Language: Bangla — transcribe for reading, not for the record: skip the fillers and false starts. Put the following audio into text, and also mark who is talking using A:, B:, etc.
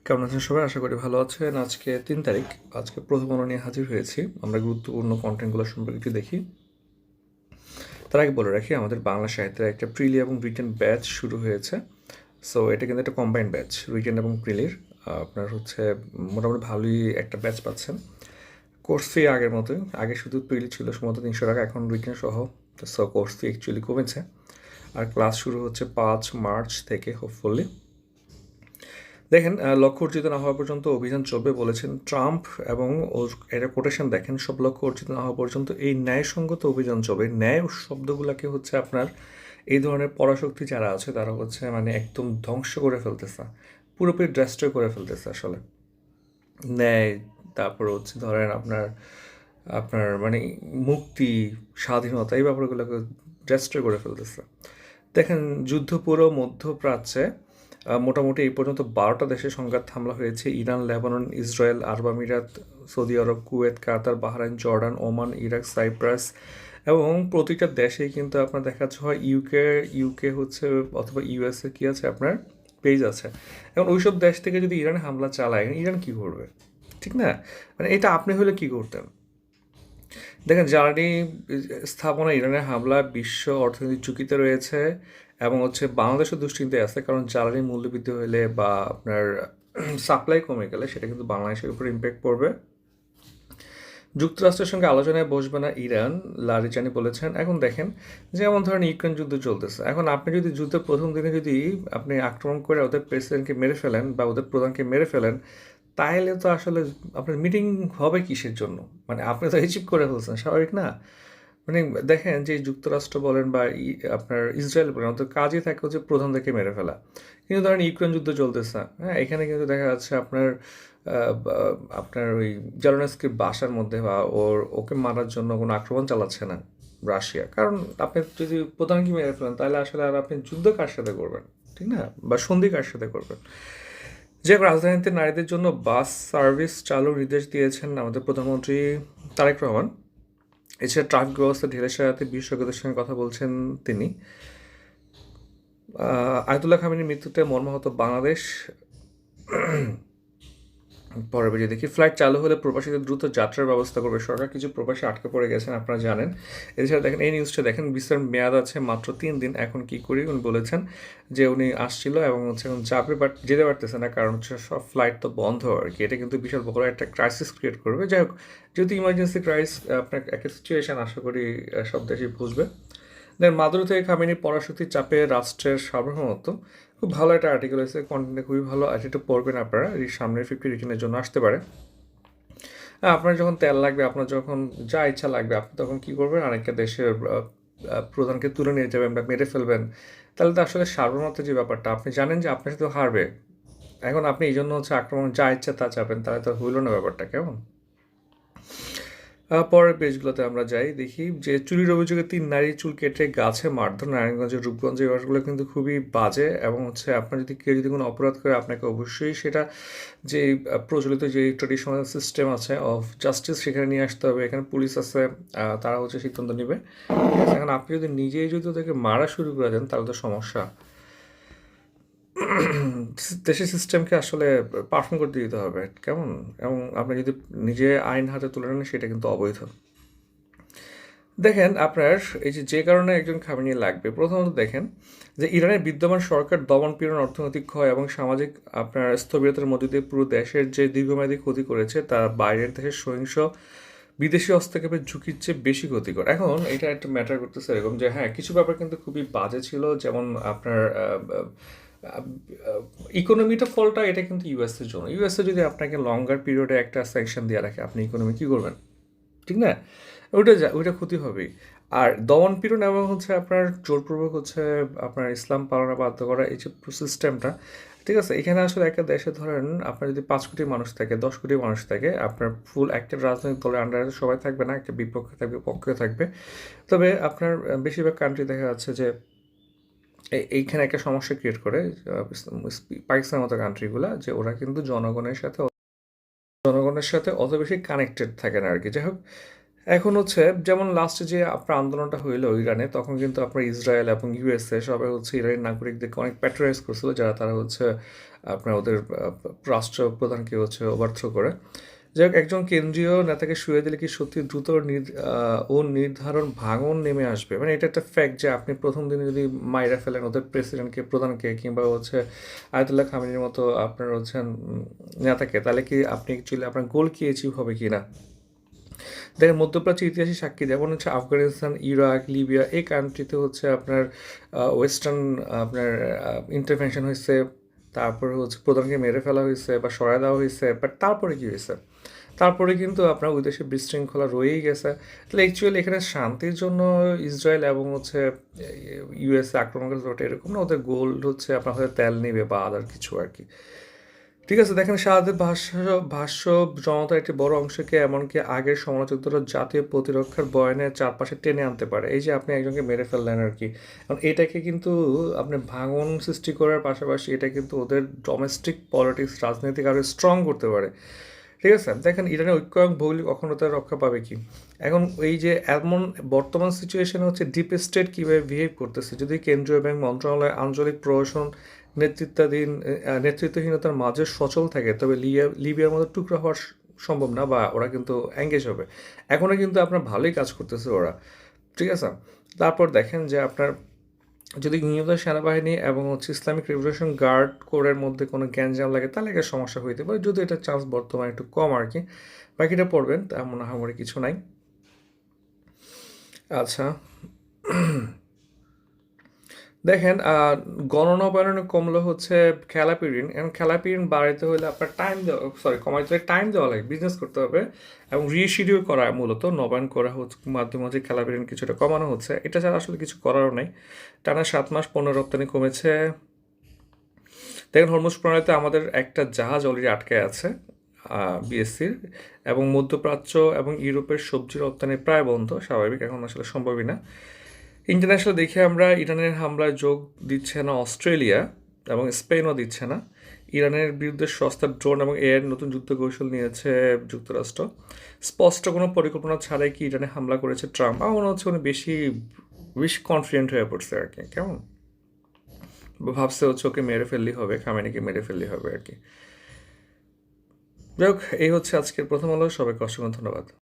A: কেমন আছেন সবাই? আশা করি ভালো আছেন। আজকে ৩ তারিখ। আজকে প্রথম আলো নিয়ে হাজির হয়েছি। আমরা গুরুত্বপূর্ণ কন্টেন্টগুলো সম্পর্কে একটু দেখি। তার আগে বলে রাখি, আমাদের বাংলা সাহিত্যের একটা প্রিলি এবং রিটেন ব্যাচ শুরু হয়েছে। সো এটা কিন্তু একটা কম্বাইন্ড ব্যাচ, রিটেন এবং প্রিলির। আপনার হচ্ছে মোটামুটি ভালোই একটা ব্যাচ পাচ্ছেন। কোর্স ফি আগের মতোই। আগে শুধু প্রিলি ছিল সম্ভবত ৩০০ টাকা, এখন রিটেন সহ। সো কোর্স ফি অ্যাকচুয়ালি কমেছে। আর ক্লাস শুরু হচ্ছে 5 মার্চ থেকে হোপফুলি। দেখেন, লক্ষ্য অর্জিত না হওয়া পর্যন্ত অভিযান চলবে বলেছেন ট্রাম্প, এবং এটা কোটেশন দেখেন, সব লক্ষ্য অর্জিত না হওয়া পর্যন্ত এই ন্যায়সঙ্গত অভিযান চলবে। ন্যায় শব্দগুলোকে হচ্ছে আপনার এই ধরনের পরাশক্তি যারা আছে তারা হচ্ছে মানে একদম ধ্বংস করে ফেলতেছে, পুরোপুরি ড্রেস্ট্রয় করে ফেলতেছে আসলে। ন্যায়, তারপর হচ্ছে ধরেন আপনার আপনার মানে মুক্তি, স্বাধীনতা, এই ব্যাপারগুলোকে ড্রেস্ট্রয় করে ফেলতেছে। দেখেন, যুদ্ধ পুরো মধ্যপ্রাচ্যে মোটামুটি এই পর্যন্ত 12টা দেশে সংঘাত হামলা হয়েছে: Iran, Lebanon, Israel, Arab Emirates, Saudi Arab, Kuwait, Qatar, Bahrain, Jordan, Oman, Iraq, Cyprus. এবং প্রতিটা দেশেই কিন্তু আপনার দেখাচ্ছে হয় ইউকে হচ্ছে, অথবা ইউএসএ কি আছে আপনার পেজ আছে। এখন ওইসব দেশ থেকে যদি ইরানে হামলা চালায়, ইরান কি করবে? ঠিক না? মানে এটা আপনি হলে কি করতেন? দেখেন, জ্বালানি স্থাপনা ইরানের হামলা বিশ্ব অর্থনৈতিক ঝুঁকিতে রয়েছে, এবং হচ্ছে বাংলাদেশও দুশ্চিন্তায় আছে, কারণ জ্বালানির মূল্যবৃদ্ধি হলে বা আপনার সাপ্লাই কমে গেলে সেটা কিন্তু বাংলাদেশের উপর ইম্প্যাক্ট পড়বে। যুক্তরাষ্ট্রের সঙ্গে আলোচনায় বসবে না ইরান, লারিজানি বলেছেন। এখন দেখেন, যেমন ধরেন ইউক্রেন যুদ্ধ চলতেছে, এখন আপনি যদি যুদ্ধের প্রথম দিনে যদি আপনি আক্রমণ করে ওদের প্রেসিডেন্টকে মেরে ফেলেন বা ওদের প্রধানকে মেরে ফেলেন, তাহলে তো আসলে আপনার মিটিং হবে কিসের জন্য? মানে আপনি তো অ্যাচিভ করে ফেলছেন, স্বাভাবিক না? মানে দেখেন, যে যুক্তরাষ্ট্র বলেন বা আপনার ইসরায়েল বলেন, ওদের কাজই থাকে হচ্ছে প্রধানদেরকে মেরে ফেলা। কিন্তু ধরেন ইউক্রেন যুদ্ধ চলতেছে, হ্যাঁ, এখানে কিন্তু দেখা যাচ্ছে আপনার আপনার ওই জেলেনস্কির বাসার মধ্যে বা ওকে মারার জন্য কোনো আক্রমণ চালাচ্ছে না রাশিয়া। কারণ আপনি যদি প্রধানকে মেরে ফেলেন, তাহলে আসলে আর আপনি যুদ্ধ কার সাথে করবেন? ঠিক না? বা সন্ধি কার সাথে করবেন? যে রাজধানীতে নারীদের জন্য বাস সার্ভিস চালুর নির্দেশ দিয়েছেন আমাদের প্রধানমন্ত্রী তারেক রহমান। এছাড়া ট্রাফিক ব্যবস্থা ঢেলে সারাতে বিশেষজ্ঞদের সঙ্গে কথা বলছেন তিনি। আয়তুল্লাহ খামেনির মৃত্যুতে মর্মাহত বাংলাদেশ। পরের পেজে দেখি, ফ্লাইট চালু হলে প্রবাসীদের দ্রুত যাত্রার ব্যবস্থা করবে সরকার। কিছু প্রবাসী আটকে পড়ে গেছেন, আপনারা জানেন। এছাড়া দেখেন এই নিউজটা দেখেন, ভিসার মেয়াদ আছে মাত্র 3 দিন, এখন কি করি? উনি বলেছেন যে উনি আসছিল এবং হচ্ছে এখন যাবে, বাট যেতে পারতেছে না, কারণ হচ্ছে সব ফ্লাইট তো বন্ধ আর কি। এটা কিন্তু বিশাল বড় একটা ক্রাইসিস ক্রিয়েট করবে। যাই হোক, যেহেতু ইমার্জেন্সি আপনার একটা সিচুয়েশন, আশা করি সব দেশই বুঝবে। দেন, মাদুরো থেকে খামেনি পরাশক্তির চাপে রাষ্ট্রের সার্বভৌমত্ব। খুব ভালো একটা আর্টিকেল হয়েছে, কন্টেন্টটা খুবই ভালো, আর এটা পড়বেন আপনারা। এই সামনের 50 রিটার্নের জন্য আসতে পারে। আপনার যখন তেল লাগবে, আপনার যখন যা ইচ্ছা লাগবে, আপনি তখন কি করবেন? আরেকটা দেশের প্রধানকে তুলে নিয়ে যাবেন বা মেরে ফেলবেন। তাহলে তো আসলে সার্বভৌমত্বের যে ব্যাপারটা, আপনি জানেন যে আপনার সাথে হারবে, এখন আপনি এই জন্য হচ্ছে আক্রমণ যা ইচ্ছা তা চাবেন, তাহলে তো হইল না ব্যাপারটা, কেমন? পরের পেজগুলোতে আমরা যাই, দেখি যে চুরির অভিযোগে 3 নারী চুল কেটে গাছে মারধর নারায়ণগঞ্জের রূপগঞ্জে। এই ব্যাপারগুলো কিন্তু খুবই বাজে, এবং হচ্ছে আপনার যদি কেউ যদি কোনো অপরাধ করে, আপনাকে অবশ্যই সেটা যে প্রচলিত যে ট্রেডিশনাল সিস্টেম আছে অফ জাস্টিস, সেখানে নিয়ে আসতে হবে। এখানে পুলিশ আছে, তারা হচ্ছে সিদ্ধান্ত নেবে। ঠিক আছে? এখন আপনি যদি নিজেই যদি ওদেরকে মারা শুরু করে দেন, তাহলে তো সমস্যা। দেশের সিস্টেমকে আসলে পারফর্ম করতে দিতে হবে, কেমন? এবং আপনি যদি নিজে আইন হাতে তুলে নেন, সেটা কিন্তু অবৈধ। দেখেন, আপনার এই যে কারণে একজন খামেনি লাগবে, প্রথমত দেখেন যে ইরানের বিদ্যমান সরকার দমনপীড়ন, অর্থনৈতিক ক্ষয় এবং সামাজিক আপনার স্থবিরতার মধ্যে দিয়ে পুরো দেশের যে দীর্ঘমেয়াদী ক্ষতি করেছে, তা বাইরের দেশের সহিংস বিদেশি হস্তক্ষেপের ঝুঁকির চেয়ে বেশি ক্ষতিকর। এখন এটা একটা ম্যাটার করতেছে এরকম যে, হ্যাঁ, কিছু ব্যাপার কিন্তু খুবই বাজে ছিল, যেমন আপনার ইকোনমিটা ফলটা, এটা কিন্তু ইউএসের জন্য। ইউএসএ যদি আপনাকে লঙ্গার পিরিয়ডে একটা স্যাংশন দিয়ে রাখে, আপনি ইকোনমি কী করবেন? ঠিক না? ওইটা ক্ষতি হবেই। আর দমন-পীড়ন এবং হচ্ছে আপনার জোরপূর্বক হচ্ছে আপনার ইসলাম পালনে বাধ্য করা, এই যে সিস্টেমটা, ঠিক আছে? এখানে আসলে একটা দেশে ধরেন আপনার যদি 5 কোটি মানুষ থাকে, 10 কোটি মানুষ থাকে, আপনার ফুল একটা রাজনৈতিক দলের আন্ডারে সবাই থাকবে না, একটা বিপক্ষে থাকবে, পক্ষে থাকবে। তবে আপনার বেশিরভাগ কান্ট্রি দেখা যাচ্ছে যে এইখানে একটা সমস্যা ক্রিয়েট করে, পাকিস্তানের মতো কান্ট্রিগুলা, যে ওরা কিন্তু জনগণের সাথে অত বেশি কানেক্টেড থাকে না আর কি। যাই হোক, এখন হচ্ছে যেমন লাস্টে যে আপনার আন্দোলনটা হইলো ইরানে, তখন কিন্তু আপনার ইসরায়েল এবং ইউএসএ সবাই হচ্ছে ইরানি নাগরিকদেরকে অনেক প্যাট্রোনাইজ করছিল, যারা তারা হচ্ছে আপনার ওদের রাষ্ট্রপ্রধানকে হচ্ছে ওভারথ্রো করে। যাই হোক, একজন কেন্দ্রীয় নেতাকে শুয়ে দিলে কি সত্যি দ্রুত ও নির্ধারণ ভাঙন নেমে আসবে? মানে এটা একটা ফ্যাক্ট যে আপনি প্রথম দিনে যদি মাইরা ফেলেন ওদের প্রেসিডেন্টকে, প্রধানকে, কিংবা হচ্ছে আয়াতুল্লাহ খামেনির মতো আপনার হচ্ছেন নেতাকে, তাহলে কি আপনি অ্যাকচুয়ালি আপনার গোল কি অ্যাচিভ হবে কি না? দেখেন, মধ্যপ্রাচ্যের ইতিহাসে সাক্ষী, যেমন হচ্ছে আফগানিস্তান, ইরাক, লিবিয়া, এই কান্ট্রিতে হচ্ছে আপনার ওয়েস্টার্ন আপনার ইন্টারভেনশন হয়েছে, তারপরে হচ্ছে প্রধানকে মেরে ফেলা হয়েছে বা সরায় দেওয়া হয়েছে, বাট তারপরে কি হয়েছে? তারপরে কিন্তু আপনার ওই দেশে বিশৃঙ্খলা রয়েই গেছে। তাহলে অ্যাকচুয়ালি এখানে শান্তির জন্য ইসরায়েল এবং হচ্ছে ইউএসএ আক্রমণ করে, ওটা এরকম না, ওদের গোল হচ্ছে আপনার হয়তো তেল নেবে বা আদার কিছু আর কি। ঠিক আছে, দেখেন, শাহাদের ভাষ্য জনতার একটি বড় অংশকে, এমনকি আগের সমালোচকরা, জাতীয় প্রতিরক্ষার বয়ানের চারপাশে টেনে আনতে পারে। এই যে আপনি একজনকে মেরে ফেললেন আর কি, কারণ এটাকে কিন্তু আপনি ভাঙন সৃষ্টি করার পাশাপাশি এটা কিন্তু ওদের ডোমেস্টিক পলিটিক্স, রাজনৈতিক আরও স্ট্রং করতে পারে। ঠিক আছে, দেখেন, ইরানের ঐক্য এবং ভৌগোলিক অখণ্ডতা রক্ষা পাবে কি? এখন এই যে এমন বর্তমান সিচুয়েশনে হচ্ছে ডিপ স্টেট কীভাবে বিহেভ করতেছে, যদি কেন্দ্রীয় ব্যাংক, মন্ত্রণালয়, আঞ্চলিক প্রশাসন নেতৃত্বহীনতার মাঝে সচল থাকে, তবে লিবিয়ার মতো টুকরা হওয়ার সম্ভব না, বা ওরা কিন্তু এঙ্গেজ হবে। এখনও কিন্তু আপনার ভালোই কাজ করতেছে ওরা। ঠিক আছে, তারপর দেখেন যে আপনার যদি নিয়মিত সেনাবাহিনী এবং হচ্ছে ইসলামিক রিভলিউশন গার্ড কোরের মধ্যে কোনো গ্যাঞ্জাম লাগে, তাহলে একটা সমস্যা হইতে পারে, যদি এটা চান্স বর্তমানে একটু কম আর কি। বাকিটা পড়বেন, তেমন আহামরি কিছু নাই। আচ্ছা, দেখেন, গণনবায়নে কমলো হচ্ছে খেলাপিরিন, এবং খেলাপিরিন বাড়াইতে হলে আপনার টাইম দেওয়া, সরি, কমাইতে হলে টাইম দেওয়া লাগে, বিজনেস করতে হবে এবং রিশিডিউল করা, মূলত নবায়ন করা হচ্ছে মাধ্যমে হচ্ছে খেলাপিরিন কিছুটা কমানো হচ্ছে। এটা ছাড়া আসলে কিছু করারও নেই। টানা 7 মাস পণ্য রপ্তানি কমেছে। দেখেন, হরমুজ প্রণালীতে আমাদের একটা জাহাজ অলরেডি আটকে আছে, বিএসসির, এবং মধ্যপ্রাচ্য এবং ইউরোপের সবজি রপ্তানি প্রায় বন্ধ, স্বাভাবিক, এখন আসলে সম্ভবই না। ইন্টারন্যাশনাল দেখে আমরা ইরানের হামলায় যোগ দিচ্ছে না অস্ট্রেলিয়া, এবং স্পেনও দিচ্ছে না। ইরানের বিরুদ্ধে সস্তা ড্রোন এবং এর নতুন যুদ্ধ কৌশল নিয়েছে যুক্তরাষ্ট্র। স্পষ্ট কোনো পরিকল্পনা ছাড়াই কি ইরানে হামলা করেছে ট্রাম্প? আমার মনে হচ্ছে উনি বেশি বেশি কনফিডেন্ট হয়ে পড়ছে আর কি, কেমন ভাবছে হচ্ছে ওকে মেরে ফেললেই হবে, খামেনিকে মেরে ফেললেই হবে আর কি। যাই হোক, এই হচ্ছে আজকের প্রথম আলো। সবাইকে অসংখ্য ধন্যবাদ।